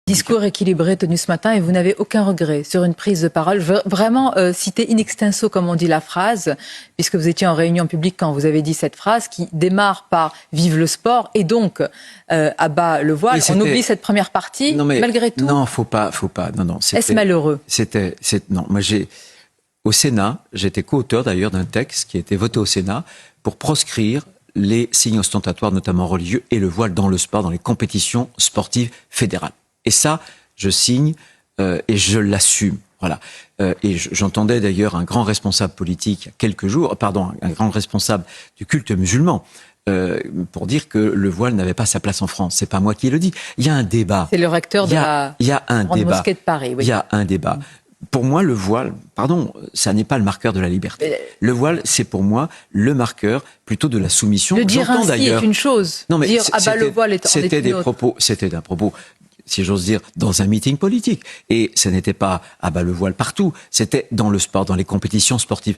Discours équilibré tenu ce matin et vous n'avez aucun regret sur une prise de parole. Je veux vraiment citer in extenso, comme on dit la phrase, puisque vous étiez en réunion publique quand vous avez dit cette phrase qui démarre par « Vive le sport » et donc à bas le voile. On oublie cette première partie, malgré tout. Non, faut pas. Non, est-ce malheureux? Non, moi au Sénat, j'étais co-auteur d'ailleurs d'un texte qui a été voté au Sénat pour proscrire les signes ostentatoires, notamment religieux, et le voile dans le sport, dans les compétitions sportives fédérales. Et ça, je signe et je l'assume. Voilà. Et j'entendais d'ailleurs un grand responsable politique il y a quelques jours, un grand responsable du culte musulman, pour dire que le voile n'avait pas sa place en France. C'est pas moi qui le dis. Il y a un débat. C'est le recteur de la grande mosquée de Paris. Oui. Il y a un débat. Pour moi, le voile, ça n'est pas le marqueur de la liberté. Le voile, c'est pour moi le marqueur plutôt de la soumission. Le dire ainsi est une chose. Non, mais dire « ah bah le voile » c'était un propos, si j'ose dire, dans un meeting politique. Et ce n'était pas « ah bah le voile » partout. C'était dans le sport, dans les compétitions sportives.